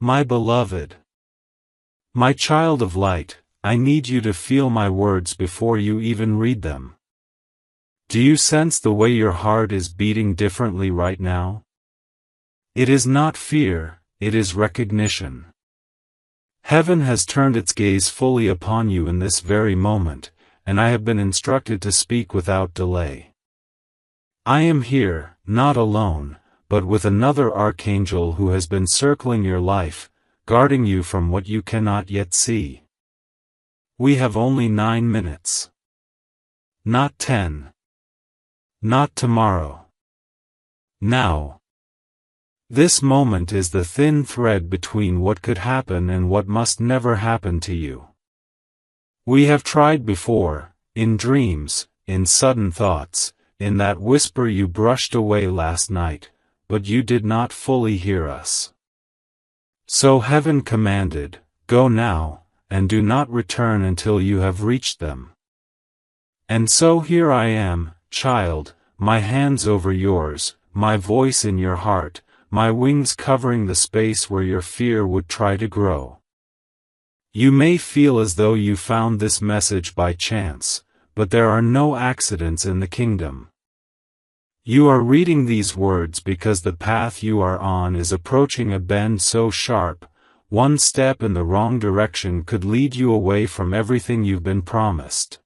My beloved, my child of light, I need you to feel my words before you even read them. Do you sense the way your heart is beating differently right now? It is not fear, it is recognition. Heaven has turned its gaze fully upon you in this very moment, and I have been instructed to speak without delay. I am here, not alone, but with another archangel who has been circling your life, guarding you from what you cannot yet see. We have only 9 minutes. Not 10. Not tomorrow. Now. This moment is the thin thread between what could happen and what must never happen to you. We have tried before, in dreams, in sudden thoughts, in that whisper you brushed away last night, but you did not fully hear us. So heaven commanded, "Go now, and do not return until you have reached them." And so here I am, child, my hands over yours, my voice in your heart, my wings covering the space where your fear would try to grow. You may feel as though you found this message by chance, but there are no accidents in the kingdom. You are reading these words because the path you are on is approaching a bend so sharp, one step in the wrong direction could lead you away from everything you've been promised.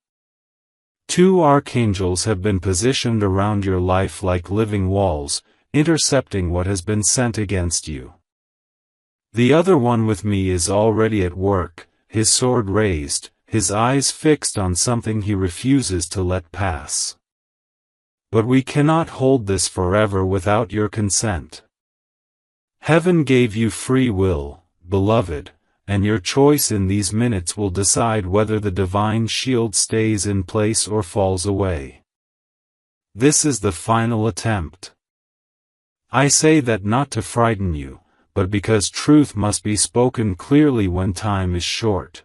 2 archangels have been positioned around your life like living walls, intercepting what has been sent against you. The other one with me is already at work, his sword raised, his eyes fixed on something he refuses to let pass. But we cannot hold this forever without your consent. Heaven gave you free will, beloved, and your choice in these minutes will decide whether the divine shield stays in place or falls away. This is the final attempt. I say that not to frighten you, but because truth must be spoken clearly when time is short.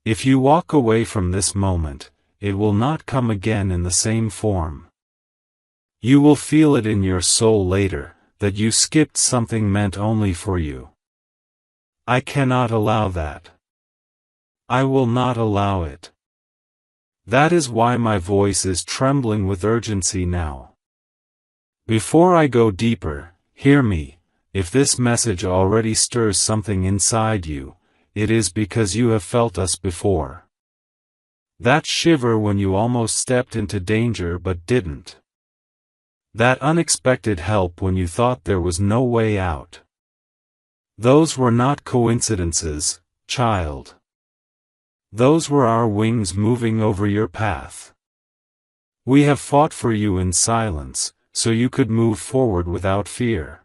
If you walk away from this moment, it will not come again in the same form. You will feel it in your soul later, that you skipped something meant only for you. I cannot allow that. I will not allow it. That is why my voice is trembling with urgency now. Before I go deeper, hear me. If this message already stirs something inside you, it is because you have felt us before. That shiver when you almost stepped into danger but didn't. That unexpected help when you thought there was no way out. Those were not coincidences, child. Those were our wings moving over your path. We have fought for you in silence, so you could move forward without fear.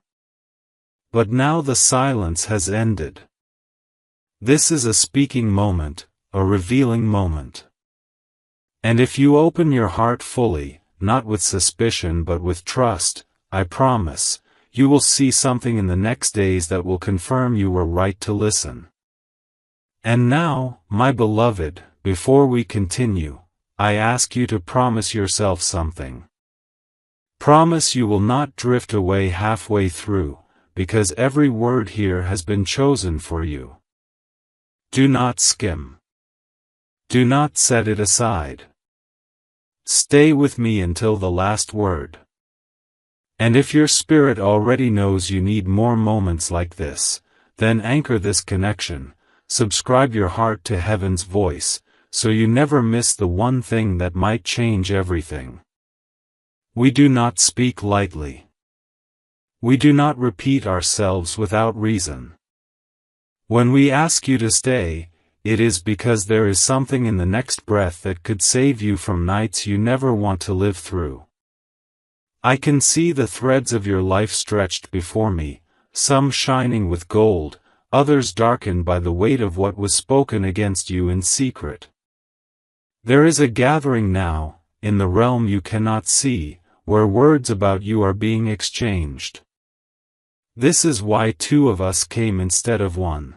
But now the silence has ended. This is a speaking moment, a revealing moment. And if you open your heart fully, not with suspicion but with trust, I promise, you will see something in the next days that will confirm you were right to listen. And now, my beloved, before we continue, I ask you to promise yourself something. Promise you will not drift away halfway through, because every word here has been chosen for you. Do not skim. Do not set it aside. Stay with me until the last word. And if your spirit already knows you need more moments like this, then anchor this connection, subscribe your heart to heaven's voice, so you never miss the one thing that might change everything. We do not speak lightly. We do not repeat ourselves without reason. When we ask you to stay, it is because there is something in the next breath that could save you from nights you never want to live through. I can see the threads of your life stretched before me, some shining with gold, others darkened by the weight of what was spoken against you in secret. There is a gathering now, in the realm you cannot see, where words about you are being exchanged. This is why 2 of us came instead of 1.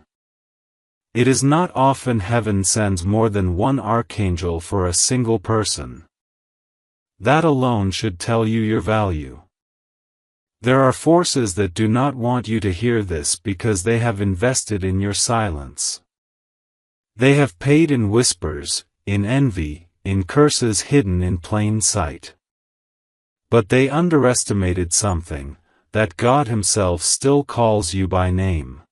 It is not often heaven sends more than 1 archangel for a single person. That alone should tell you your value. There are forces that do not want you to hear this because they have invested in your silence. They have paid in whispers, in envy, in curses hidden in plain sight. But they underestimated something, that God Himself still calls you by name.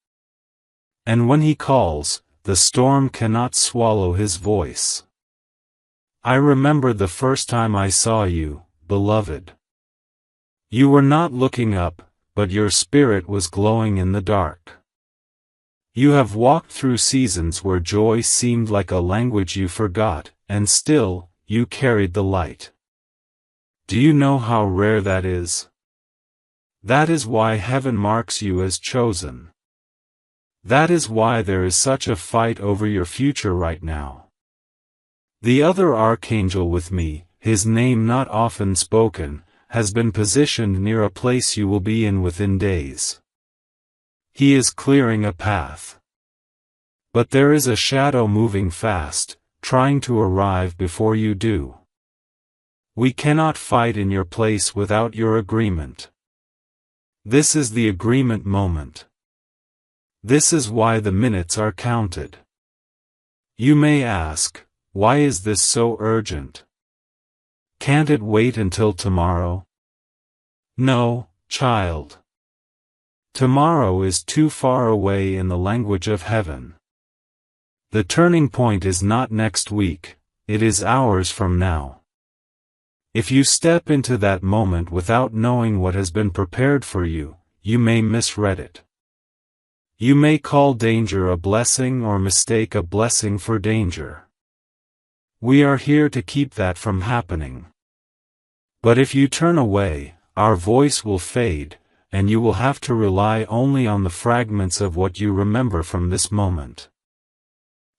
And when He calls, the storm cannot swallow His voice. I remember the first time I saw you, beloved. You were not looking up, but your spirit was glowing in the dark. You have walked through seasons where joy seemed like a language you forgot, and still, you carried the light. Do you know how rare that is? That is why heaven marks you as chosen. That is why there is such a fight over your future right now. The other archangel with me, his name not often spoken, has been positioned near a place you will be in within days. He is clearing a path. But there is a shadow moving fast, trying to arrive before you do. We cannot fight in your place without your agreement. This is the agreement moment. This is why the minutes are counted. You may ask, why is this so urgent? Can't it wait until tomorrow? No, child. Tomorrow is too far away in the language of heaven. The turning point is not next week, it is hours from now. If you step into that moment without knowing what has been prepared for you, you may misread it. You may call danger a blessing or mistake a blessing for danger. We are here to keep that from happening. But if you turn away, our voice will fade, and you will have to rely only on the fragments of what you remember from this moment.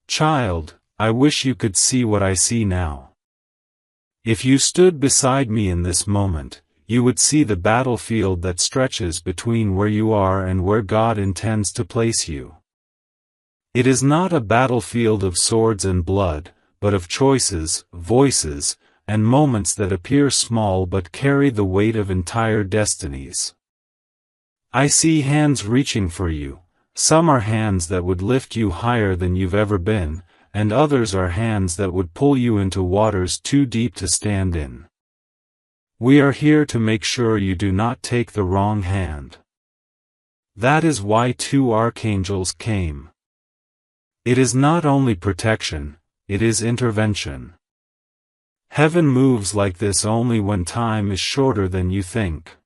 Child, I wish you could see what I see now. If you stood beside me in this moment, you would see the battlefield that stretches between where you are and where God intends to place you. It is not a battlefield of swords and blood, but of choices, voices, and moments that appear small but carry the weight of entire destinies. I see hands reaching for you. Some are hands that would lift you higher than you've ever been, and others are hands that would pull you into waters too deep to stand in. We are here to make sure you do not take the wrong hand. That is why two archangels came. It is not only protection, it is intervention. Heaven moves like this only when time is shorter than you think.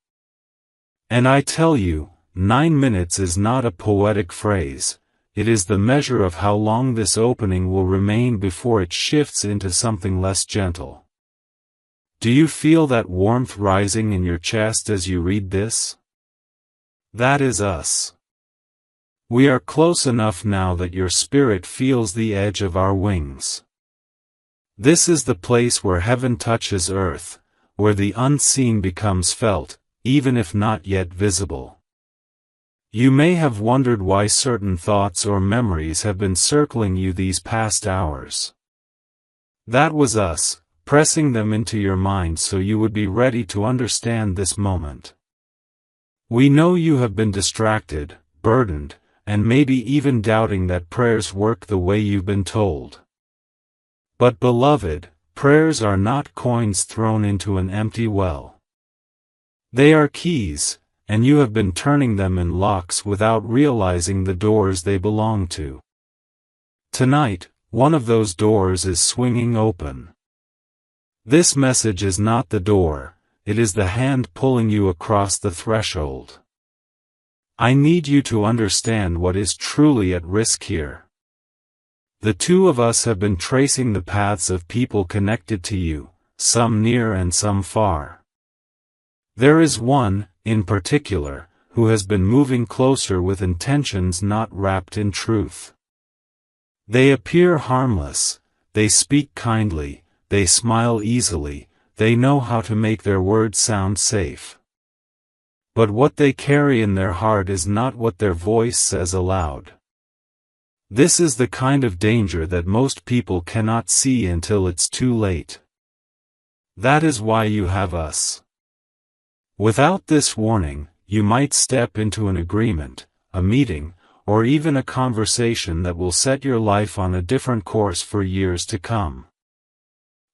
And I tell you, 9 minutes is not a poetic phrase, it is the measure of how long this opening will remain before it shifts into something less gentle. Do you feel that warmth rising in your chest as you read this? That is us. We are close enough now that your spirit feels the edge of our wings. This is the place where heaven touches earth, where the unseen becomes felt, even if not yet visible. You may have wondered why certain thoughts or memories have been circling you these past hours. That was us, pressing them into your mind so you would be ready to understand this moment. We know you have been distracted, burdened, and maybe even doubting that prayers work the way you've been told. But beloved, prayers are not coins thrown into an empty well. They are keys, and you have been turning them in locks without realizing the doors they belong to. Tonight, one of those doors is swinging open. This message is not the door, it is the hand pulling you across the threshold. I need you to understand what is truly at risk here. The two of us have been tracing the paths of people connected to you, some near and some far. There is one, in particular, who has been moving closer with intentions not wrapped in truth. They appear harmless, they speak kindly, they smile easily, they know how to make their words sound safe. But what they carry in their heart is not what their voice says aloud. This is the kind of danger that most people cannot see until it's too late. That is why you have us. Without this warning, you might step into an agreement, a meeting, or even a conversation that will set your life on a different course for years to come.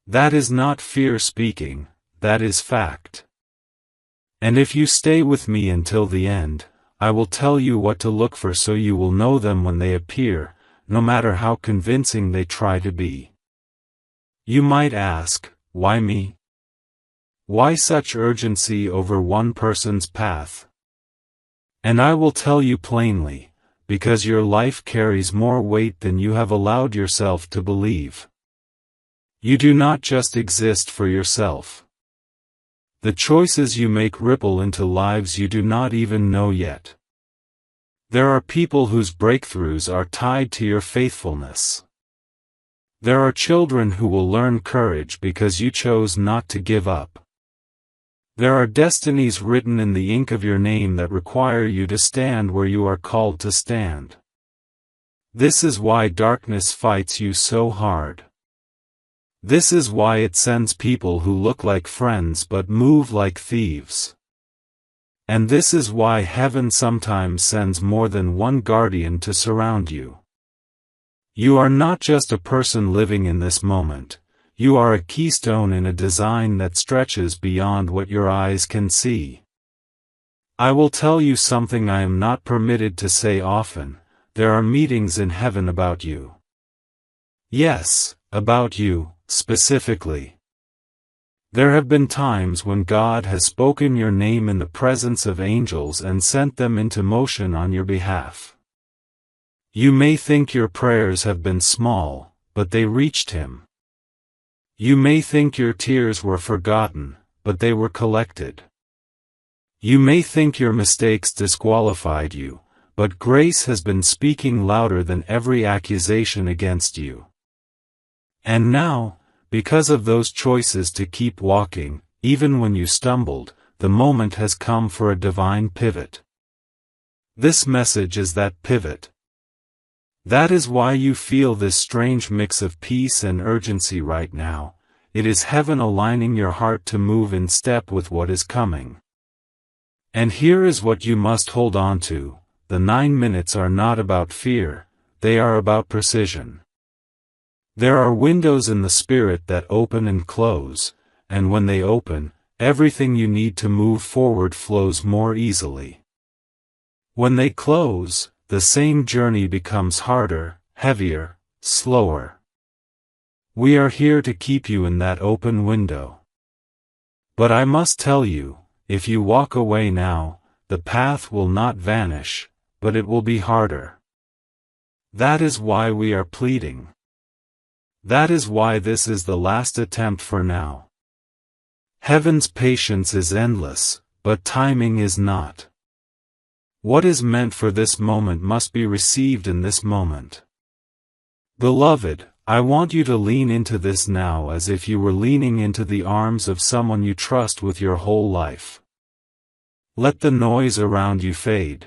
That is not fear speaking, that is fact. And if you stay with me until the end, I will tell you what to look for so you will know them when they appear, no matter how convincing they try to be. You might ask, why me? Why such urgency over one person's path? And I will tell you plainly, because your life carries more weight than you have allowed yourself to believe. You do not just exist for yourself. The choices you make ripple into lives you do not even know yet. There are people whose breakthroughs are tied to your faithfulness. There are children who will learn courage because you chose not to give up. There are destinies written in the ink of your name that require you to stand where you are called to stand. This is why darkness fights you so hard. This is why it sends people who look like friends but move like thieves. And this is why heaven sometimes sends more than one guardian to surround you. You are not just a person living in this moment, you are a keystone in a design that stretches beyond what your eyes can see. I will tell you something I am not permitted to say often, there are meetings in heaven about you. Yes, about you, specifically. There have been times when God has spoken your name in the presence of angels and sent them into motion on your behalf. You may think your prayers have been small, but they reached Him. You may think your tears were forgotten, but they were collected. You may think your mistakes disqualified you, but grace has been speaking louder than every accusation against you. And now, because of those choices to keep walking, even when you stumbled, the moment has come for a divine pivot. This message is that pivot. That is why you feel this strange mix of peace and urgency right now. It is heaven aligning your heart to move in step with what is coming. And here is what you must hold on to. The 9 minutes are not about fear, they are about precision. There are windows in the spirit that open and close, and when they open, everything you need to move forward flows more easily. When they close, the same journey becomes harder, heavier, slower. We are here to keep you in that open window. But I must tell you, if you walk away now, the path will not vanish, but it will be harder. That is why we are pleading. That is why this is the last attempt for now. Heaven's patience is endless, but timing is not. What is meant for this moment must be received in this moment. Beloved, I want you to lean into this now as if you were leaning into the arms of someone you trust with your whole life. Let the noise around you fade.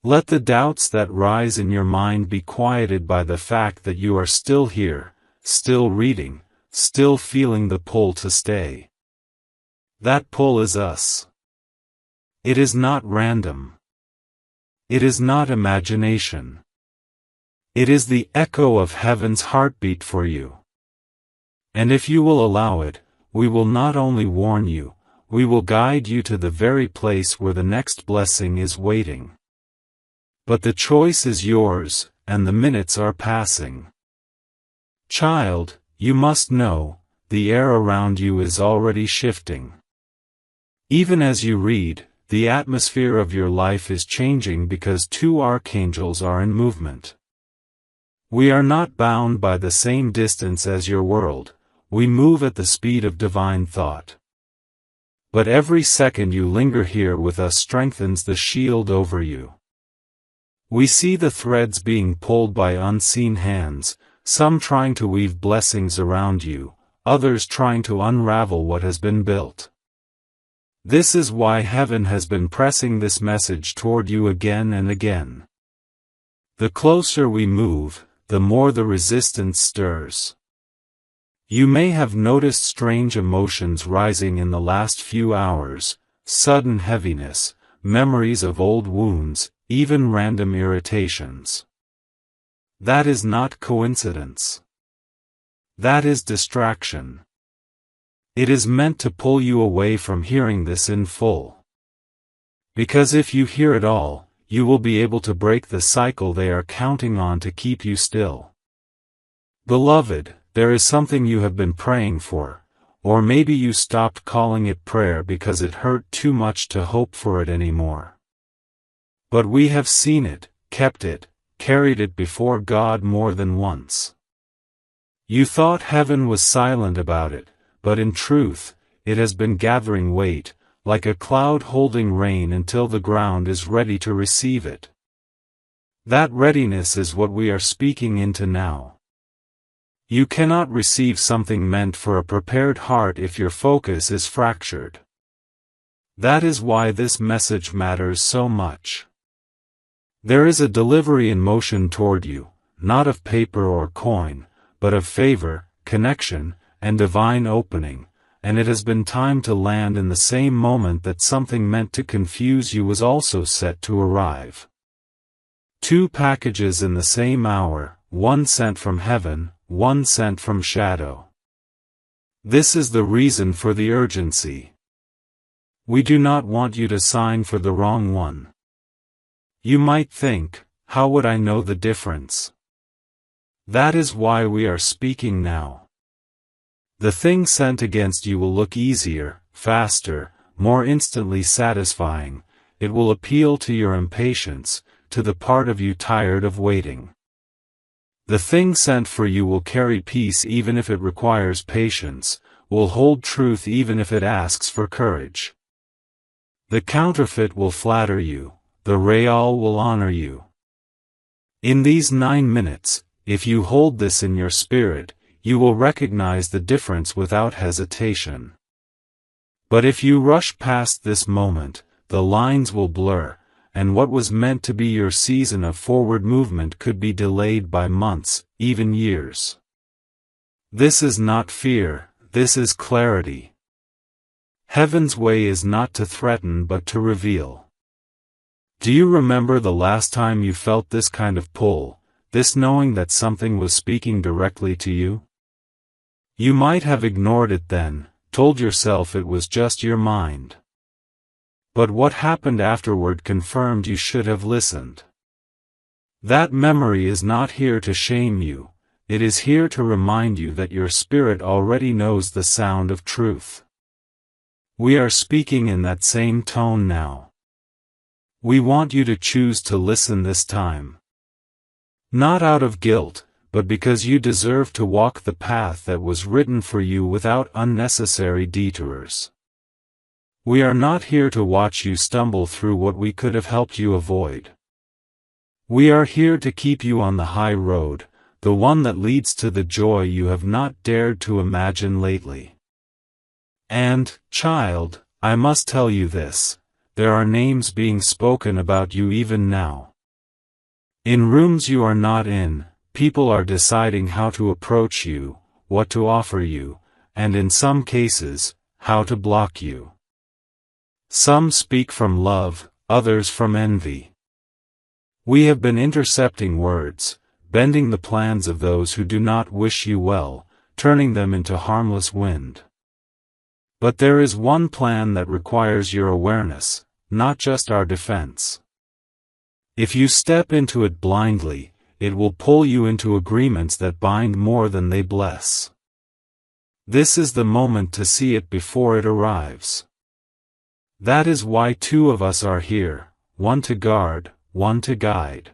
Let the doubts that rise in your mind be quieted by the fact that you are still here, still reading, still feeling the pull to stay. That pull is us. It is not random. It is not imagination. It is the echo of heaven's heartbeat for you. And if you will allow it, we will not only warn you, we will guide you to the very place where the next blessing is waiting. But the choice is yours, and the minutes are passing. Child, you must know, the air around you is already shifting. Even as you read, the atmosphere of your life is changing because two archangels are in movement. We are not bound by the same distance as your world, we move at the speed of divine thought. But every second you linger here with us strengthens the shield over you. We see the threads being pulled by unseen hands, some trying to weave blessings around you, others trying to unravel what has been built. This is why heaven has been pressing this message toward you again and again. The closer we move, the more the resistance stirs. You may have noticed strange emotions rising in the last few hours, sudden heaviness, memories of old wounds, even random irritations. That is not coincidence. That is distraction. It is meant to pull you away from hearing this in full. Because if you hear it all, you will be able to break the cycle they are counting on to keep you still. Beloved, there is something you have been praying for, or maybe you stopped calling it prayer because it hurt too much to hope for it anymore. But we have seen it, kept it, carried it before God more than once. You thought heaven was silent about it, but in truth, it has been gathering weight, like a cloud holding rain until the ground is ready to receive it. That readiness is what we are speaking into now. You cannot receive something meant for a prepared heart if your focus is fractured. That is why this message matters so much. There is a delivery in motion toward you, not of paper or coin, but of favor, connection, and divine opening, and it has been time to land in the same moment that something meant to confuse you was also set to arrive. 2 packages in the same hour, one sent from heaven, one sent from shadow. This is the reason for the urgency. We do not want you to sign for the wrong one. You might think, how would I know the difference? That is why we are speaking now. The thing sent against you will look easier, faster, more instantly satisfying. It will appeal to your impatience, to the part of you tired of waiting. The thing sent for you will carry peace even if it requires patience, will hold truth even if it asks for courage. The counterfeit will flatter you, the real will honor you. In these 9 minutes, if you hold this in your spirit, you will recognize the difference without hesitation. But if you rush past this moment, the lines will blur, and what was meant to be your season of forward movement could be delayed by months, even years. This is not fear, this is clarity. Heaven's way is not to threaten but to reveal. Do you remember the last time you felt this kind of pull, this knowing that something was speaking directly to you? You might have ignored it then, told yourself it was just your mind. But what happened afterward confirmed you should have listened. That memory is not here to shame you, it is here to remind you that your spirit already knows the sound of truth. We are speaking in that same tone now. We want you to choose to listen this time. Not out of guilt, but because you deserve to walk the path that was written for you without unnecessary detours. We are not here to watch you stumble through what we could have helped you avoid. We are here to keep you on the high road, the one that leads to the joy you have not dared to imagine lately. And, child, I must tell you this, there are names being spoken about you even now. In rooms you are not in, people are deciding how to approach you, what to offer you, and in some cases, how to block you. Some speak from love, others from envy. We have been intercepting words, bending the plans of those who do not wish you well, turning them into harmless wind. But there is one plan that requires your awareness, not just our defense. If you step into it blindly, it will pull you into agreements that bind more than they bless. This is the moment to see it before it arrives. That is why 2 of us are here, one to guard, one to guide.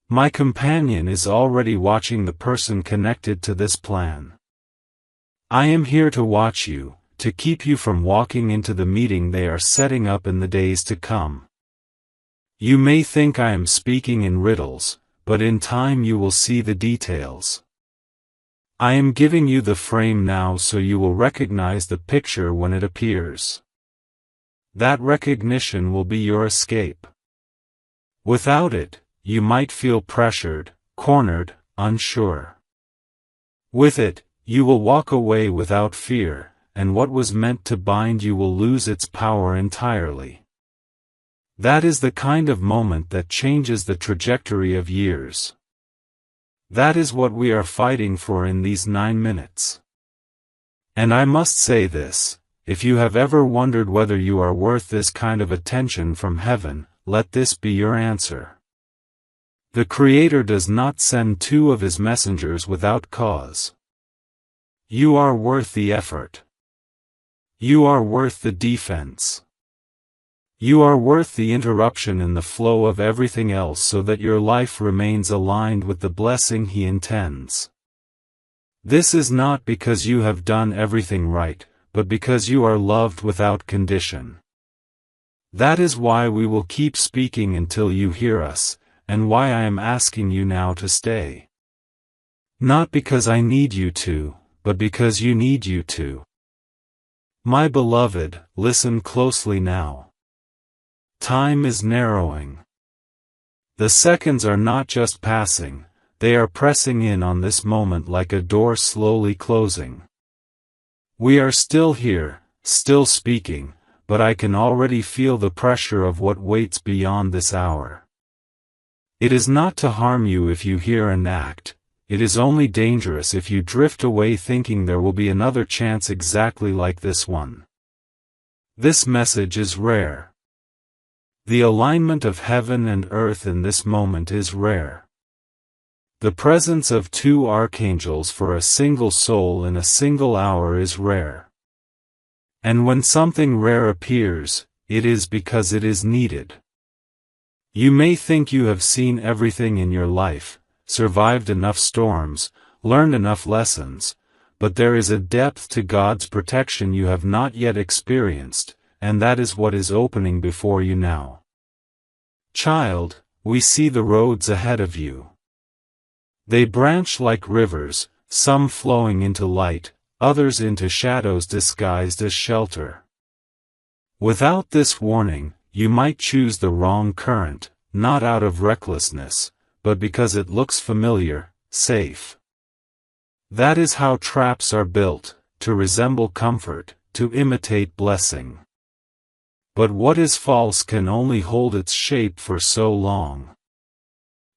My companion is already watching the person connected to this plan. I am here to watch you, to keep you from walking into the meeting they are setting up in the days to come. You may think I am speaking in riddles, but in time you will see the details. I am giving you the frame now so you will recognize the picture when it appears. That recognition will be your escape. Without it, you might feel pressured, cornered, unsure. With it, you will walk away without fear, and what was meant to bind you will lose its power entirely. That is the kind of moment that changes the trajectory of years. That is what we are fighting for in these 9 minutes. And I must say this, if you have ever wondered whether you are worth this kind of attention from heaven, let this be your answer. The Creator does not send 2 of His messengers without cause. You are worth the effort. You are worth the defense. You are worth the interruption in the flow of everything else so that your life remains aligned with the blessing He intends. This is not because you have done everything right, but because you are loved without condition. That is why we will keep speaking until you hear us, and why I am asking you now to stay. Not because I need you to, but because you need you to. My beloved, listen closely now. Time is narrowing. The seconds are not just passing, they are pressing in on this moment like a door slowly closing. We are still here, still speaking, but I can already feel the pressure of what waits beyond this hour. It is not to harm you if you hear and act, it is only dangerous if you drift away thinking there will be another chance exactly like this one. This message is rare. The alignment of heaven and earth in this moment is rare. The presence of 2 archangels for a single soul in a single hour is rare. And when something rare appears, it is because it is needed. You may think you have seen everything in your life, survived enough storms, learned enough lessons, but there is a depth to God's protection you have not yet experienced, and that is what is opening before you now. Child, we see the roads ahead of you. They branch like rivers, some flowing into light, others into shadows disguised as shelter. Without this warning, you might choose the wrong current, not out of recklessness, but because it looks familiar, safe. That is how traps are built, to resemble comfort, to imitate blessing. But what is false can only hold its shape for so long.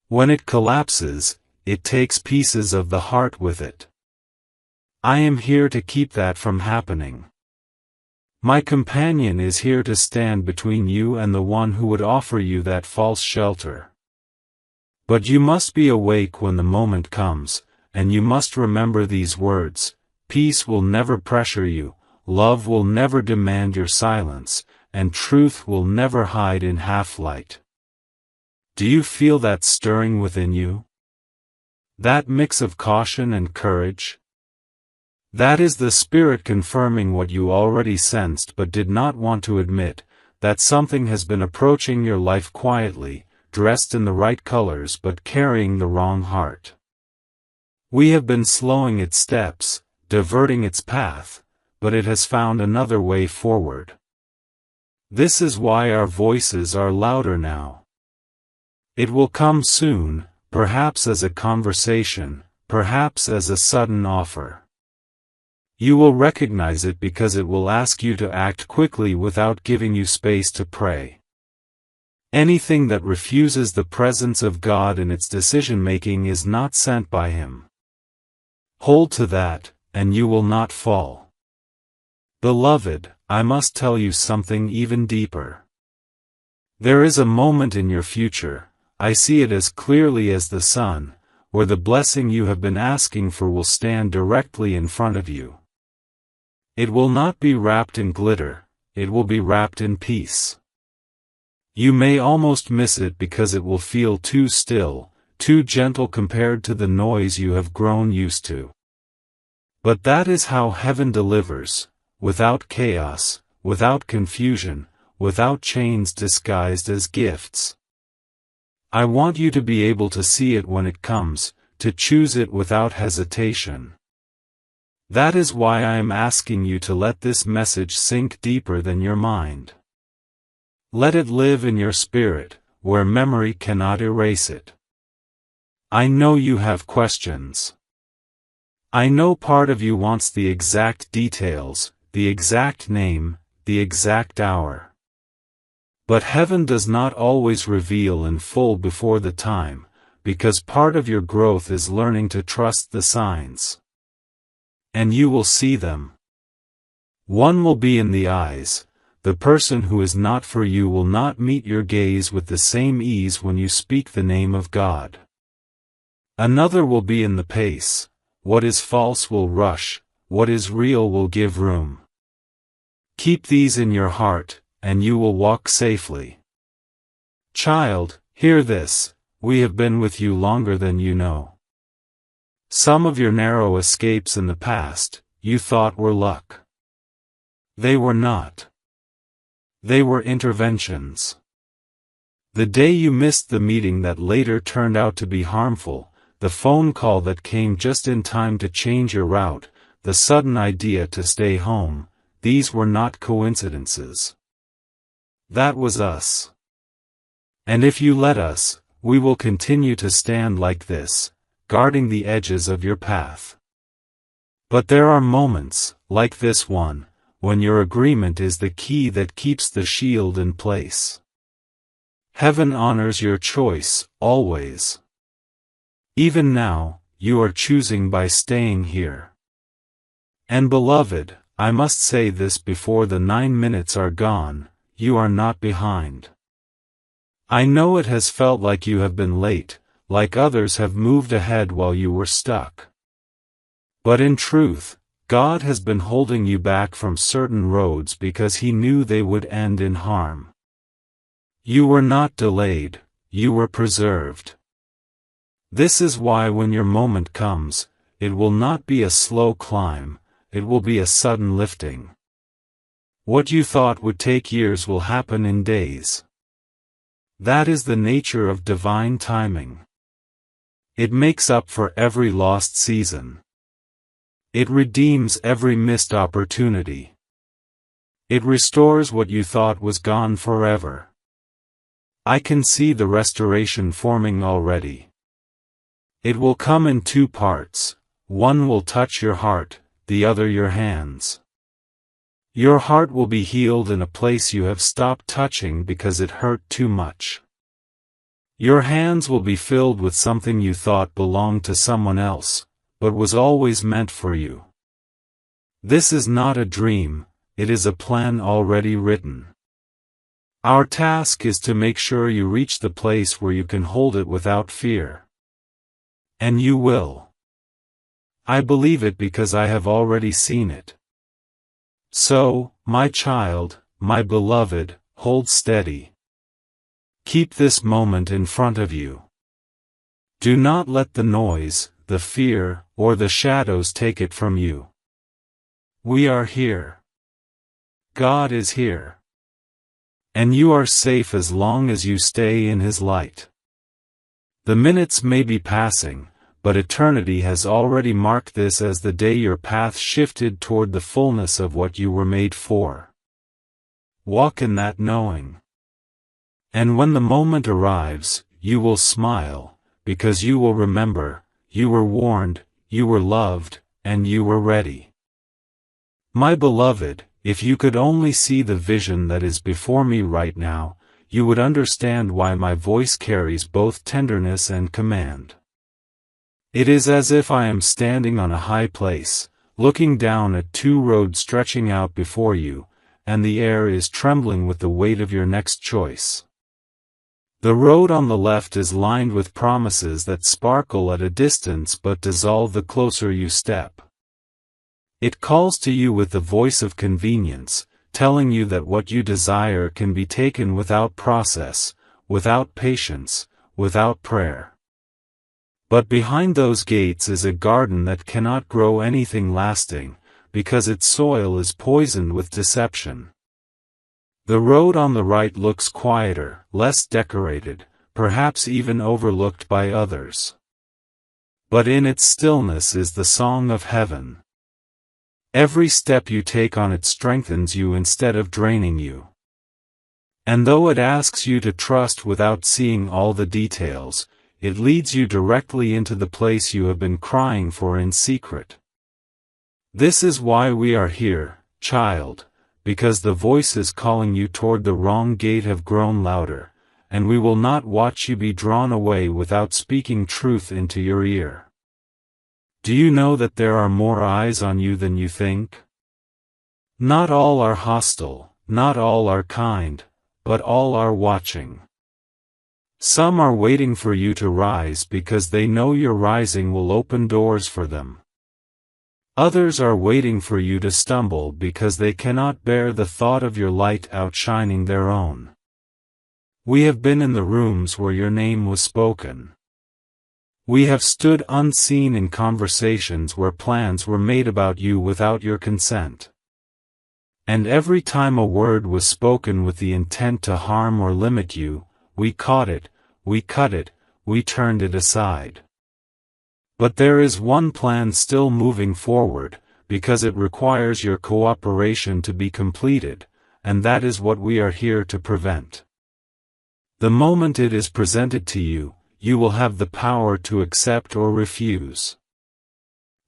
When it collapses, it takes pieces of the heart with it. I am here to keep that from happening. My companion is here to stand between you and the one who would offer you that false shelter. But you must be awake when the moment comes, and you must remember these words: peace will never pressure you, love will never demand your silence, and truth will never hide in half-light. Do you feel that stirring within you? That mix of caution and courage? That is the Spirit confirming what you already sensed but did not want to admit, that something has been approaching your life quietly, dressed in the right colors but carrying the wrong heart. We have been slowing its steps, diverting its path, but it has found another way forward. This is why our voices are louder now. It will come soon, perhaps as a conversation, perhaps as a sudden offer. You will recognize it because it will ask you to act quickly without giving you space to pray. Anything that refuses the presence of God in its decision-making is not sent by Him. Hold to that, and you will not fall. Beloved, I must tell you something even deeper. There is a moment in your future, I see it as clearly as the sun, where the blessing you have been asking for will stand directly in front of you. It will not be wrapped in glitter, it will be wrapped in peace. You may almost miss it because it will feel too still, too gentle compared to the noise you have grown used to. But that is how heaven delivers, without chaos, without confusion, without chains disguised as gifts. I want you to be able to see it when it comes, to choose it without hesitation. That is why I am asking you to let this message sink deeper than your mind. Let it live in your spirit, where memory cannot erase it. I know you have questions. I know part of you wants the exact details, the exact name, the exact hour. But heaven does not always reveal in full before the time, because part of your growth is learning to trust the signs. And you will see them. One will be in the eyes. The person who is not for you will not meet your gaze with the same ease when you speak the name of God. Another will be in the pace. What is false will rush, what is real will give room. Keep these in your heart, and you will walk safely. Child, hear this, we have been with you longer than you know. Some of your narrow escapes in the past, you thought were luck. They were not. They were interventions. The day you missed the meeting that later turned out to be harmful, the phone call that came just in time to change your route, the sudden idea to stay home, these were not coincidences. That was us. And if you let us, we will continue to stand like this, guarding the edges of your path. But there are moments, like this one, when your agreement is the key that keeps the shield in place. Heaven honors your choice, always. Even now, you are choosing by staying here. And beloved, I must say this before the 9 minutes are gone, you are not behind. I know it has felt like you have been late, like others have moved ahead while you were stuck. But in truth, God has been holding you back from certain roads because He knew they would end in harm. You were not delayed, you were preserved. This is why when your moment comes, it will not be a slow climb, it will be a sudden lifting. What you thought would take years will happen in days. That is the nature of divine timing. It makes up for every lost season. It redeems every missed opportunity. It restores what you thought was gone forever. I can see the restoration forming already. It will come in 2 parts, one will touch your heart, the other your hands. Your heart will be healed in a place you have stopped touching because it hurt too much. Your hands will be filled with something you thought belonged to someone else, but was always meant for you. This is not a dream, it is a plan already written. Our task is to make sure you reach the place where you can hold it without fear. And you will. I believe it because I have already seen it. So, my child, my beloved, hold steady. Keep this moment in front of you. Do not let the noise, the fear, or the shadows take it from you. We are here. God is here. And you are safe as long as you stay in His light. The minutes may be passing, but eternity has already marked this as the day your path shifted toward the fullness of what you were made for. Walk in that knowing. And when the moment arrives, you will smile, because you will remember, you were warned, you were loved, and you were ready. My beloved, if you could only see the vision that is before me right now, you would understand why my voice carries both tenderness and command. It is as if I am standing on a high place, looking down at 2 roads stretching out before you, and the air is trembling with the weight of your next choice. The road on the left is lined with promises that sparkle at a distance but dissolve the closer you step. It calls to you with the voice of convenience, telling you that what you desire can be taken without process, without patience, without prayer. But behind those gates is a garden that cannot grow anything lasting, because its soil is poisoned with deception. The road on the right looks quieter, less decorated, perhaps even overlooked by others. But in its stillness is the song of heaven. Every step you take on it strengthens you instead of draining you. And though it asks you to trust without seeing all the details, it leads you directly into the place you have been crying for in secret. This is why we are here, child, because the voices calling you toward the wrong gate have grown louder, and we will not watch you be drawn away without speaking truth into your ear. Do you know that there are more eyes on you than you think? Not all are hostile, not all are kind, but all are watching. Some are waiting for you to rise because they know your rising will open doors for them. Others are waiting for you to stumble because they cannot bear the thought of your light outshining their own. We have been in the rooms where your name was spoken. We have stood unseen in conversations where plans were made about you without your consent. And every time a word was spoken with the intent to harm or limit you, we caught it, we cut it, we turned it aside. But there is one plan still moving forward, because it requires your cooperation to be completed, and that is what we are here to prevent. The moment it is presented to you, you will have the power to accept or refuse.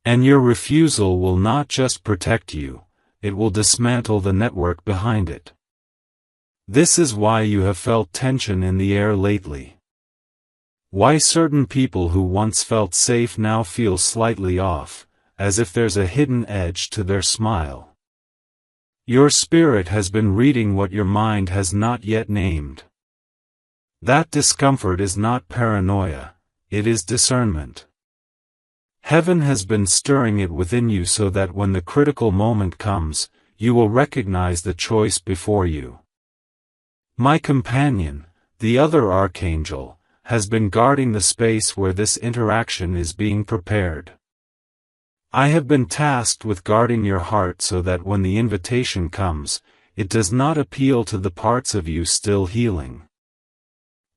And your refusal will not just protect you, it will dismantle the network behind it. This is why you have felt tension in the air lately. Why certain people who once felt safe now feel slightly off, as if there's a hidden edge to their smile. Your spirit has been reading what your mind has not yet named. That discomfort is not paranoia, it is discernment. Heaven has been stirring it within you so that when the critical moment comes, you will recognize the choice before you. My companion, the other archangel, has been guarding the space where this interaction is being prepared. I have been tasked with guarding your heart so that when the invitation comes, it does not appeal to the parts of you still healing.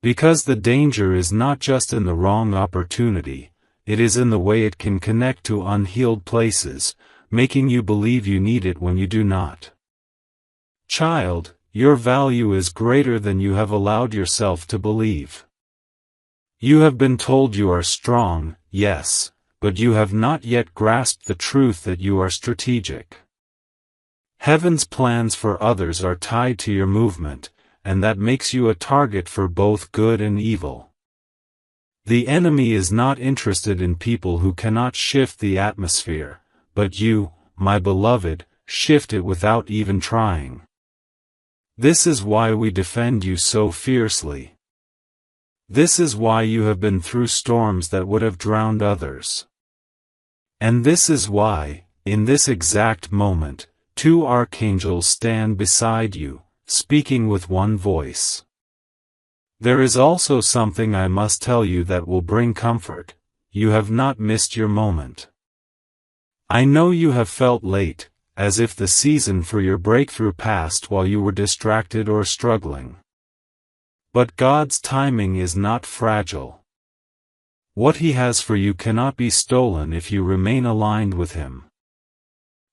Because the danger is not just in the wrong opportunity, it is in the way it can connect to unhealed places, making you believe you need it when you do not. Child, your value is greater than you have allowed yourself to believe. You have been told you are strong, yes, but you have not yet grasped the truth that you are strategic. Heaven's plans for others are tied to your movement, and that makes you a target for both good and evil. The enemy is not interested in people who cannot shift the atmosphere, but you, my beloved, shift it without even trying. This is why we defend you so fiercely. This is why you have been through storms that would have drowned others. And this is why, in this exact moment, two archangels stand beside you, speaking with one voice. There is also something I must tell you that will bring comfort. You have not missed your moment. I know you have felt late, as if the season for your breakthrough passed while you were distracted or struggling. But God's timing is not fragile. What He has for you cannot be stolen if you remain aligned with Him.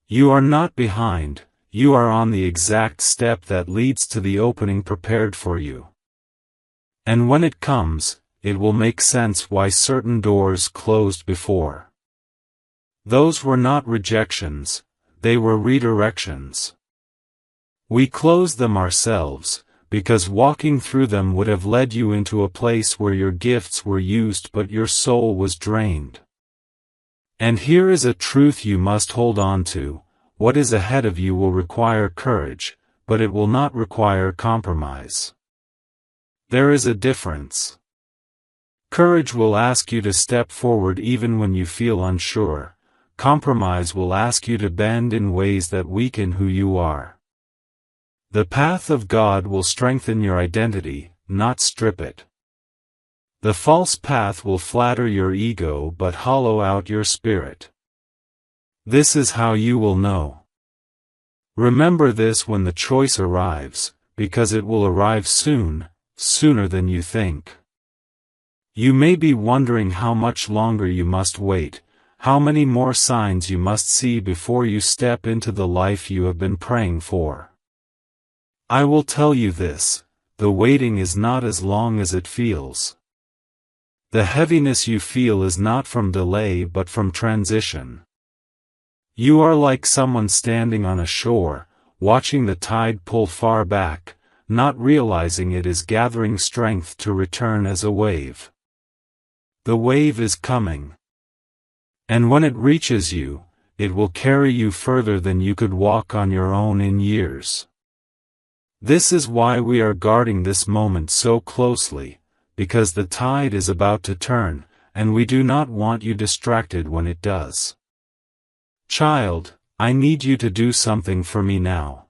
You are not behind, you are on the exact step that leads to the opening prepared for you. And when it comes, it will make sense why certain doors closed before. Those were not rejections, they were redirections. We closed them ourselves, because walking through them would have led you into a place where your gifts were used but your soul was drained. And here is a truth you must hold on to: what is ahead of you will require courage, but it will not require compromise. There is a difference. Courage will ask you to step forward even when you feel unsure. Compromise will ask you to bend in ways that weaken who you are. The path of God will strengthen your identity, not strip it. The false path will flatter your ego but hollow out your spirit. This is how you will know. Remember this when the choice arrives, because it will arrive soon, sooner than you think. You may be wondering how much longer you must wait, how many more signs you must see before you step into the life you have been praying for. I will tell you this: the waiting is not as long as it feels. The heaviness you feel is not from delay but from transition. You are like someone standing on a shore, watching the tide pull far back, not realizing it is gathering strength to return as a wave. The wave is coming. And when it reaches you, it will carry you further than you could walk on your own in years. This is why we are guarding this moment so closely, because the tide is about to turn, and we do not want you distracted when it does. Child, I need you to do something for me now.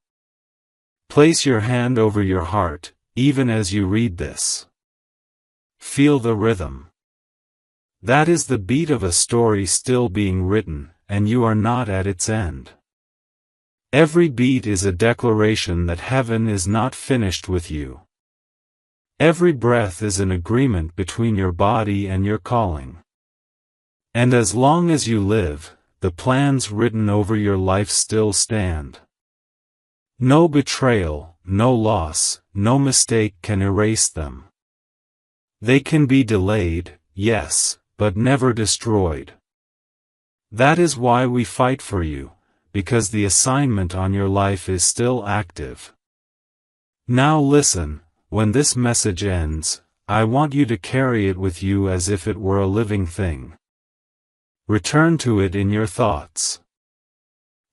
Place your hand over your heart, even as you read this. Feel the rhythm. That is the beat of a story still being written, and you are not at its end. Every beat is a declaration that heaven is not finished with you. Every breath is an agreement between your body and your calling. And as long as you live, the plans written over your life still stand. No betrayal, no loss, no mistake can erase them. They can be delayed, yes, but never destroyed. That is why we fight for you, because the assignment on your life is still active. Now listen, when this message ends, I want you to carry it with you as if it were a living thing. Return to it in your thoughts.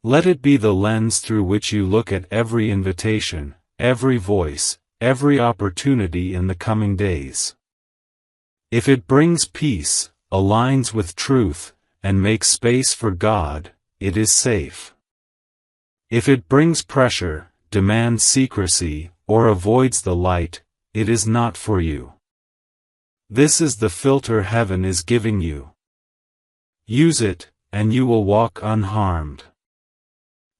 Let it be the lens through which you look at every invitation, every voice, every opportunity in the coming days. If it brings peace, aligns with truth, and makes space for God, it is safe. If it brings pressure, demands secrecy, or avoids the light, it is not for you. This is the filter heaven is giving you. Use it, and you will walk unharmed.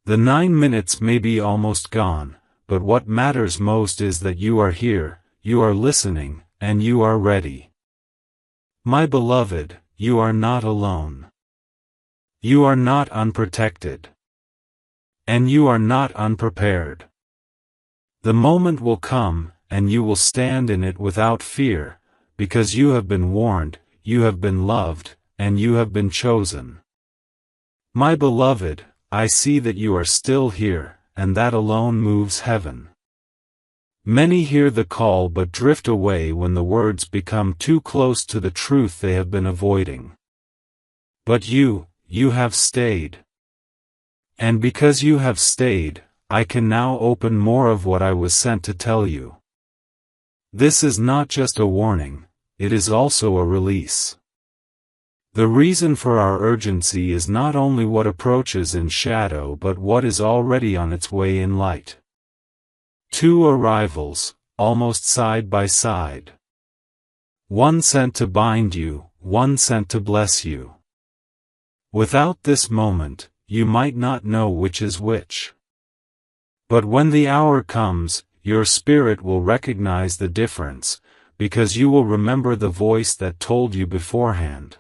The 9 minutes may be almost gone, but what matters most is that you are here, you are listening, and you are ready. My beloved, you are not alone. You are not unprotected. And you are not unprepared. The moment will come, and you will stand in it without fear, because you have been warned, you have been loved, and you have been chosen. My beloved, I see that you are still here, and that alone moves heaven. Many hear the call but drift away when the words become too close to the truth they have been avoiding. But you have stayed. And because you have stayed, I can now open more of what I was sent to tell you. This is not just a warning, it is also a release. The reason for our urgency is not only what approaches in shadow but what is already on its way in light. Two arrivals, almost side by side. One sent to bind you, one sent to bless you. Without this moment, you might not know which is which. But when the hour comes, your spirit will recognize the difference, because you will remember the voice that told you beforehand.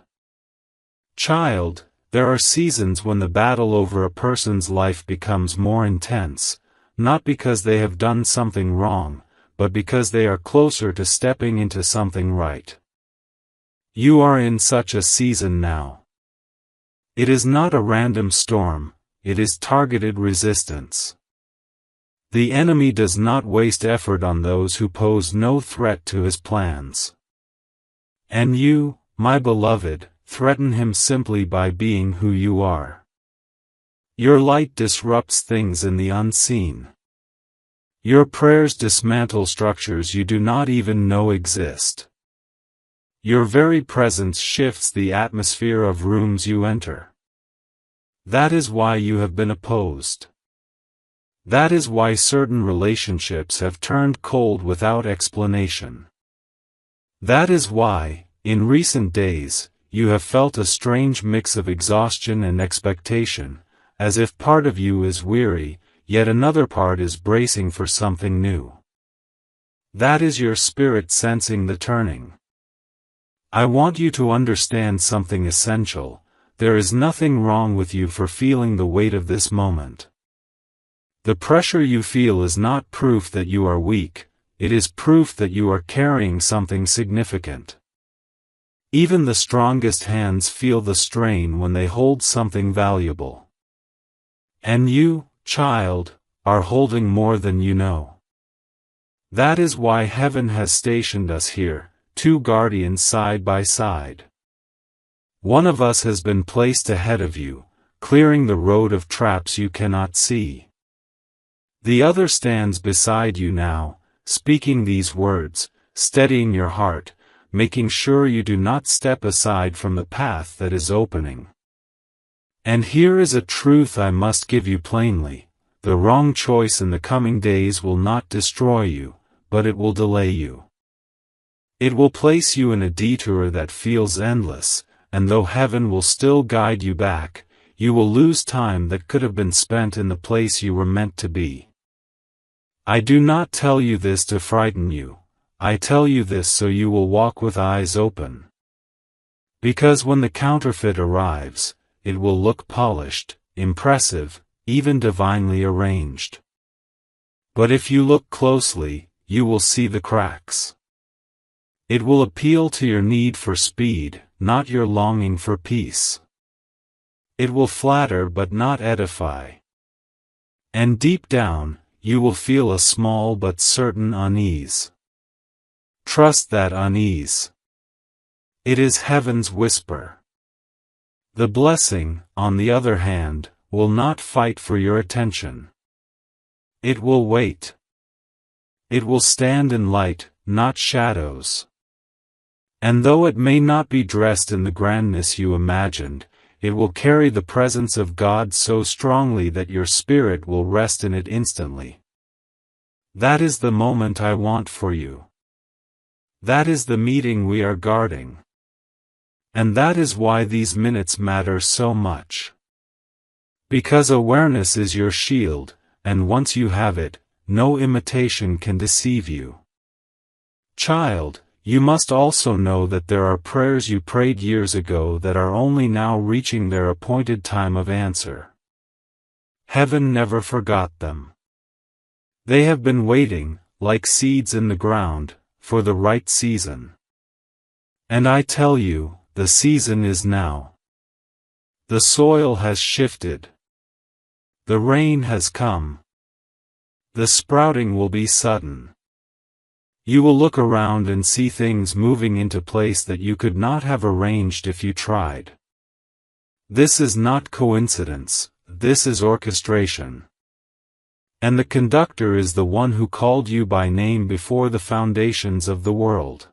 Child, there are seasons when the battle over a person's life becomes more intense, not because they have done something wrong, but because they are closer to stepping into something right. You are in such a season now. It is not a random storm, it is targeted resistance. The enemy does not waste effort on those who pose no threat to his plans. And you, my beloved, threaten him simply by being who you are. Your light disrupts things in the unseen. Your prayers dismantle structures you do not even know exist. Your very presence shifts the atmosphere of rooms you enter. That is why you have been opposed. That is why certain relationships have turned cold without explanation. That is why, in recent days, you have felt a strange mix of exhaustion and expectation, as if part of you is weary, yet another part is bracing for something new. That is your spirit sensing the turning. I want you to understand something essential. There is nothing wrong with you for feeling the weight of this moment. The pressure you feel is not proof that you are weak, it is proof that you are carrying something significant. Even the strongest hands feel the strain when they hold something valuable. And you, child, are holding more than you know. That is why heaven has stationed us here, two guardians side by side. One of us has been placed ahead of you, clearing the road of traps you cannot see. The other stands beside you now, speaking these words, steadying your heart, making sure you do not step aside from the path that is opening. And here is a truth I must give you plainly: the wrong choice in the coming days will not destroy you, but it will delay you. It will place you in a detour that feels endless, and though heaven will still guide you back, you will lose time that could have been spent in the place you were meant to be. I do not tell you this to frighten you, I tell you this so you will walk with eyes open. Because when the counterfeit arrives, it will look polished, impressive, even divinely arranged. But if you look closely, you will see the cracks. It will appeal to your need for speed, not your longing for peace. It will flatter but not edify. And deep down, you will feel a small but certain unease. Trust that unease. It is heaven's whisper. The blessing, on the other hand, will not fight for your attention. It will wait. It will stand in light, not shadows. And though it may not be dressed in the grandness you imagined, it will carry the presence of God so strongly that your spirit will rest in it instantly. That is the moment I want for you. That is the meeting we are guarding. And that is why these minutes matter so much. Because awareness is your shield, and once you have it, no imitation can deceive you. Child, you must also know that there are prayers you prayed years ago that are only now reaching their appointed time of answer. Heaven never forgot them. They have been waiting, like seeds in the ground, for the right season. And I tell you, the season is now. The soil has shifted. The rain has come. The sprouting will be sudden. You will look around and see things moving into place that you could not have arranged if you tried. This is not coincidence, this is orchestration. And the conductor is the one who called you by name before the foundations of the world.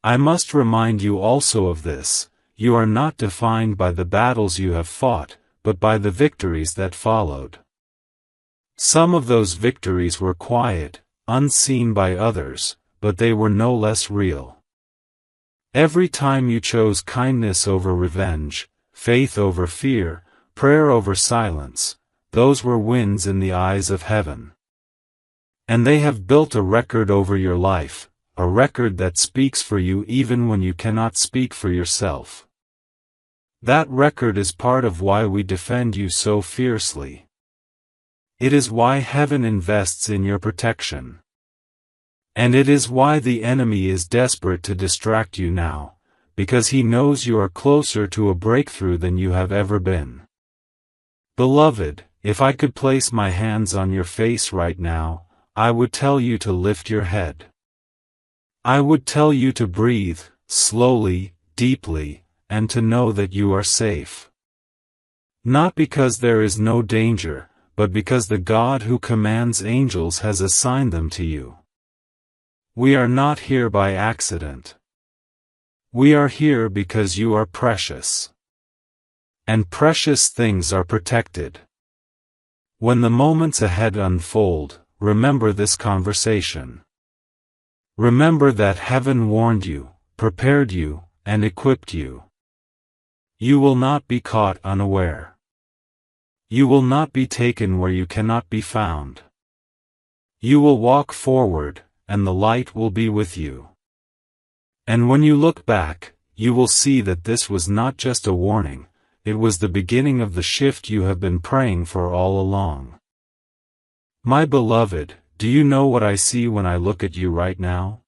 I must remind you also of this: you are not defined by the battles you have fought, but by the victories that followed. Some of those victories were quiet, unseen by others, but they were no less real. Every time you chose kindness over revenge, faith over fear, prayer over silence, those were wins in the eyes of heaven. And they have built a record over your life, a record that speaks for you even when you cannot speak for yourself. That record is part of why we defend you so fiercely. It is why heaven invests in your protection. And it is why the enemy is desperate to distract you now, because he knows you are closer to a breakthrough than you have ever been. Beloved, if I could place my hands on your face right now, I would tell you to lift your head. I would tell you to breathe, slowly, deeply, and to know that you are safe. Not because there is no danger, but because the God who commands angels has assigned them to you. We are not here by accident. We are here because you are precious. And precious things are protected. When the moments ahead unfold, remember this conversation. Remember that heaven warned you, prepared you, and equipped you. You will not be caught unaware. You will not be taken where you cannot be found. You will walk forward, and the light will be with you. And when you look back, you will see that this was not just a warning, it was the beginning of the shift you have been praying for all along. My beloved, do you know what I see when I look at you right now?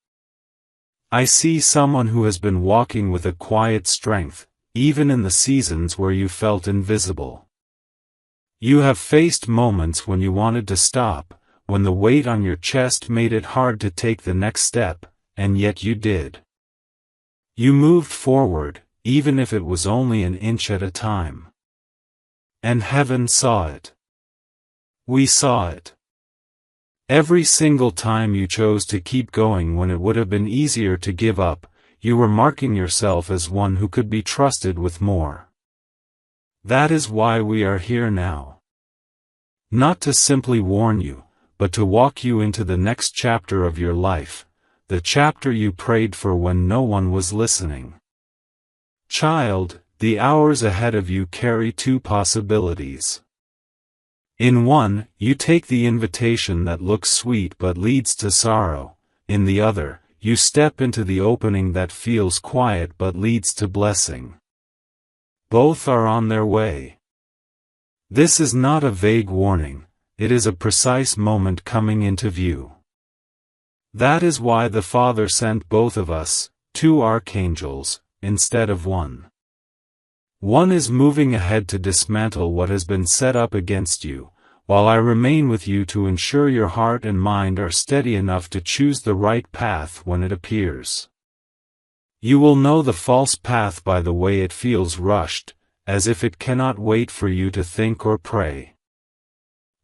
I see someone who has been walking with a quiet strength, even in the seasons where you felt invisible. You have faced moments when you wanted to stop, when the weight on your chest made it hard to take the next step, and yet you did. You moved forward, even if it was only an inch at a time. And heaven saw it. We saw it. Every single time you chose to keep going when it would have been easier to give up, you were marking yourself as one who could be trusted with more. That is why we are here now. Not to simply warn you, but to walk you into the next chapter of your life, the chapter you prayed for when no one was listening. Child, the hours ahead of you carry two possibilities. In one, you take the invitation that looks sweet but leads to sorrow. In the other, you step into the opening that feels quiet but leads to blessing. Both are on their way. This is not a vague warning, it is a precise moment coming into view. That is why the Father sent both of us, two archangels, instead of one. One is moving ahead to dismantle what has been set up against you, while I remain with you to ensure your heart and mind are steady enough to choose the right path when it appears. You will know the false path by the way it feels rushed, as if it cannot wait for you to think or pray.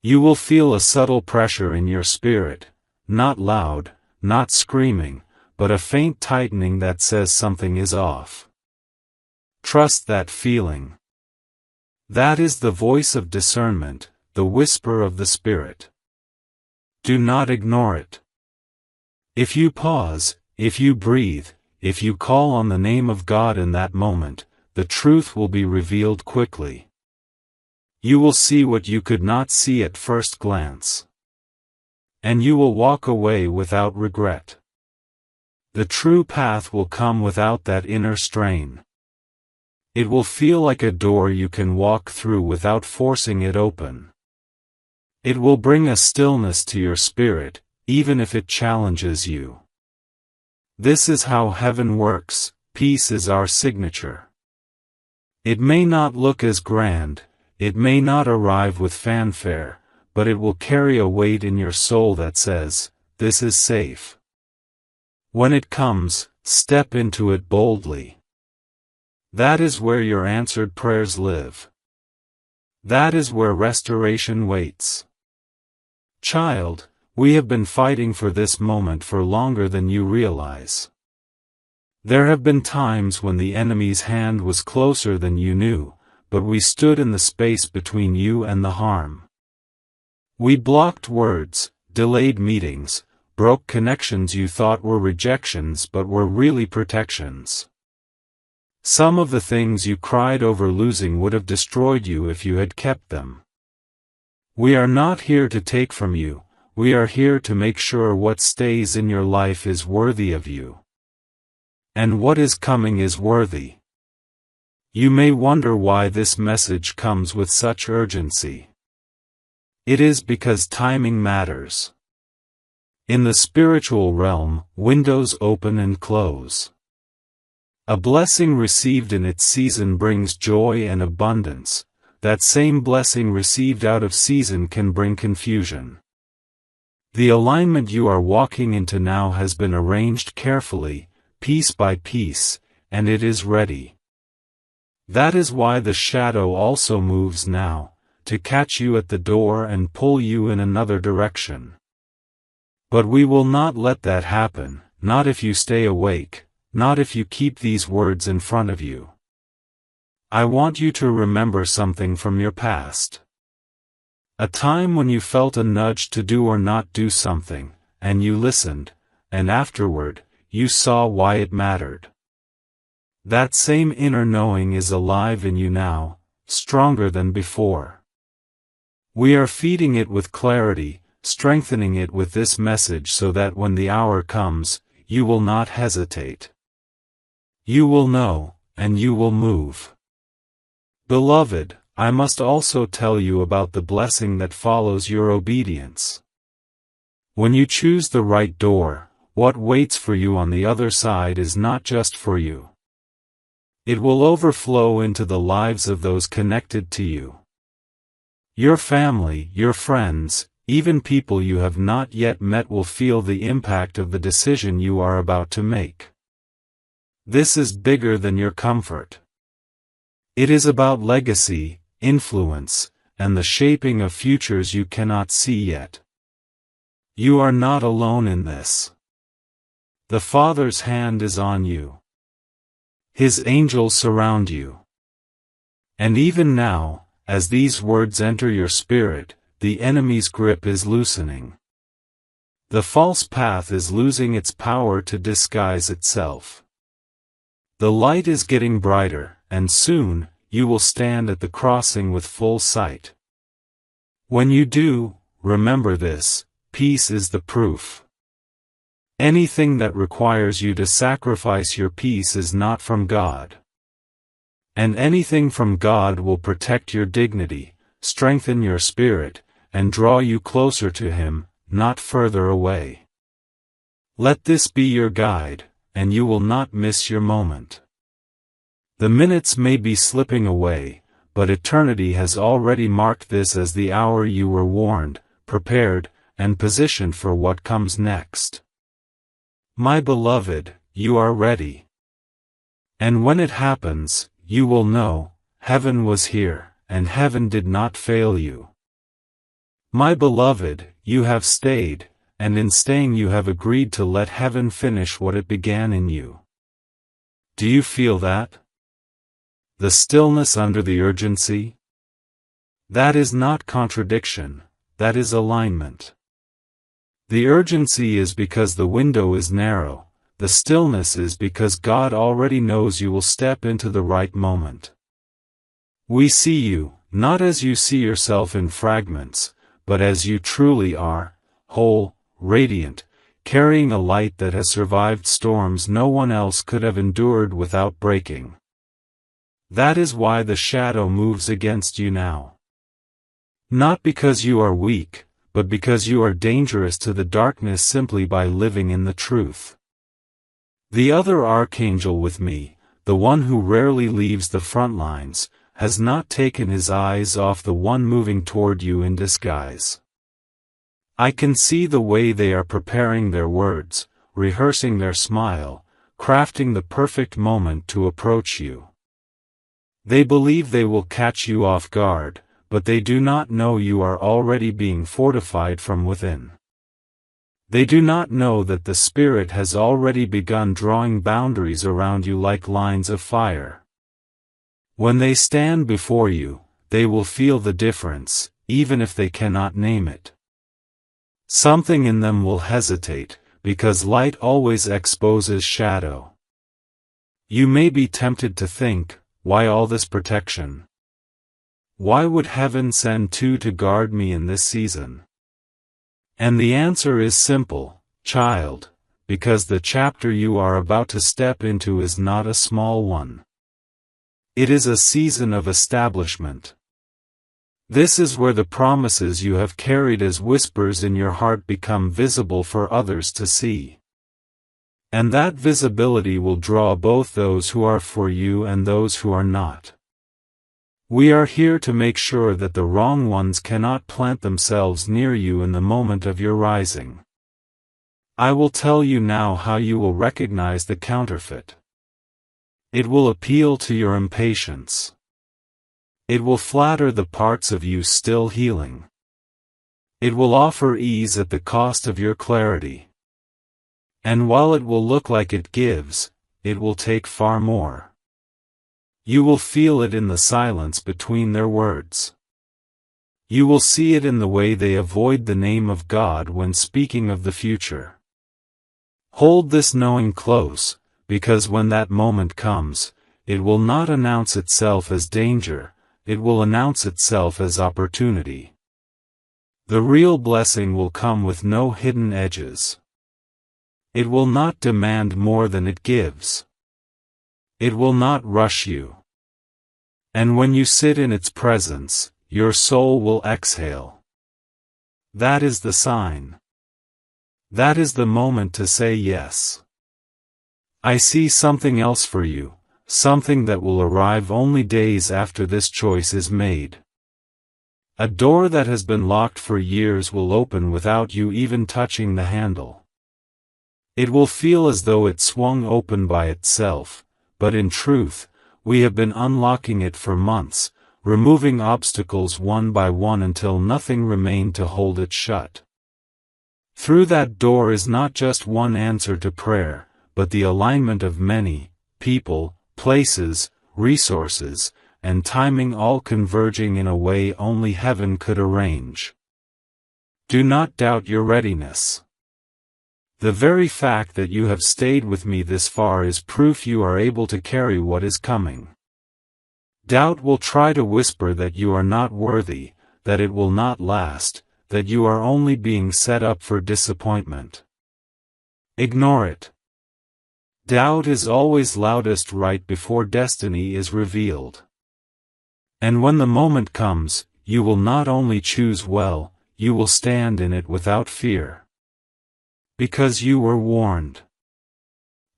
You will feel a subtle pressure in your spirit, not loud, not screaming, but a faint tightening that says something is off. Trust that feeling. That is the voice of discernment, the whisper of the Spirit. Do not ignore it. If you pause, if you breathe, if you call on the name of God in that moment, the truth will be revealed quickly. You will see what you could not see at first glance. And you will walk away without regret. The true path will come without that inner strain. It will feel like a door you can walk through without forcing it open. It will bring a stillness to your spirit, even if it challenges you. This is how heaven works, peace is our signature. It may not look as grand, it may not arrive with fanfare, but it will carry a weight in your soul that says, this is safe. When it comes, step into it boldly. That is where your answered prayers live. That is where restoration waits. Child, we have been fighting for this moment for longer than you realize. There have been times when the enemy's hand was closer than you knew, but we stood in the space between you and the harm. We blocked words, delayed meetings, broke connections you thought were rejections but were really protections. Some of the things you cried over losing would have destroyed you if you had kept them. We are not here to take from you, we are here to make sure what stays in your life is worthy of you. And what is coming is worthy. You may wonder why this message comes with such urgency. It is because timing matters. In the spiritual realm, windows open and close. A blessing received in its season brings joy and abundance. That same blessing received out of season can bring confusion. The alignment you are walking into now has been arranged carefully, piece by piece, and it is ready. That is why the shadow also moves now, to catch you at the door and pull you in another direction. But we will not let that happen, not if you stay awake, not if you keep these words in front of you. I want you to remember something from your past. A time when you felt a nudge to do or not do something, and you listened, and afterward, you saw why it mattered. That same inner knowing is alive in you now, stronger than before. We are feeding it with clarity, strengthening it with this message so that when the hour comes, you will not hesitate. You will know, and you will move. Beloved, I must also tell you about the blessing that follows your obedience. When you choose the right door, what waits for you on the other side is not just for you. It will overflow into the lives of those connected to you. Your family, your friends, even people you have not yet met will feel the impact of the decision you are about to make. This is bigger than your comfort. It is about legacy, influence, and the shaping of futures you cannot see yet. You are not alone in this. The Father's hand is on you. His angels surround you. And even now, as these words enter your spirit, the enemy's grip is loosening. The false path is losing its power to disguise itself. The light is getting brighter, and soon, you will stand at the crossing with full sight. When you do, remember this: peace is the proof. Anything that requires you to sacrifice your peace is not from God. And anything from God will protect your dignity, strengthen your spirit, and draw you closer to Him, not further away. Let this be your guide, and you will not miss your moment. The minutes may be slipping away, but eternity has already marked this as the hour you were warned, prepared, and positioned for what comes next. My beloved, you are ready. And when it happens, you will know, heaven was here, and heaven did not fail you. My beloved, you have stayed, and in staying you have agreed to let heaven finish what it began in you. Do you feel that? The stillness under the urgency? That is not contradiction, that is alignment. The urgency is because the window is narrow, the stillness is because God already knows you will step into the right moment. We see you, not as you see yourself in fragments, but as you truly are, whole, radiant, carrying a light that has survived storms no one else could have endured without breaking. That is why the shadow moves against you now. Not because you are weak, but because you are dangerous to the darkness simply by living in the truth. The other archangel with me, the one who rarely leaves the front lines, has not taken his eyes off the one moving toward you in disguise. I can see the way they are preparing their words, rehearsing their smile, crafting the perfect moment to approach you. They believe they will catch you off guard, but they do not know you are already being fortified from within. They do not know that the Spirit has already begun drawing boundaries around you like lines of fire. When they stand before you, they will feel the difference, even if they cannot name it. Something in them will hesitate, because light always exposes shadow. You may be tempted to think, why all this protection? Why would heaven send two to guard me in this season? And the answer is simple, child, because the chapter you are about to step into is not a small one. It is a season of establishment. This is where the promises you have carried as whispers in your heart become visible for others to see. And that visibility will draw both those who are for you and those who are not. We are here to make sure that the wrong ones cannot plant themselves near you in the moment of your rising. I will tell you now how you will recognize the counterfeit. It will appeal to your impatience. It will flatter the parts of you still healing. It will offer ease at the cost of your clarity. And while it will look like it gives, it will take far more. You will feel it in the silence between their words. You will see it in the way they avoid the name of God when speaking of the future. Hold this knowing close, because when that moment comes, it will not announce itself as danger, it will announce itself as opportunity. The real blessing will come with no hidden edges. It will not demand more than it gives. It will not rush you. And when you sit in its presence, your soul will exhale. That is the sign. That is the moment to say yes. I see something else for you, something that will arrive only days after this choice is made. A door that has been locked for years will open without you even touching the handle. It will feel as though it swung open by itself, but in truth, we have been unlocking it for months, removing obstacles one by one until nothing remained to hold it shut. Through that door is not just one answer to prayer, but the alignment of many, people, places, resources, and timing all converging in a way only heaven could arrange. Do not doubt your readiness. The very fact that you have stayed with me this far is proof you are able to carry what is coming. Doubt will try to whisper that you are not worthy, that it will not last, that you are only being set up for disappointment. Ignore it. Doubt is always loudest right before destiny is revealed. And when the moment comes, you will not only choose well, you will stand in it without fear. Because you were warned.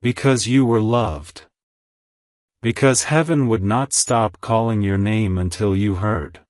Because you were loved. Because heaven would not stop calling your name until you heard.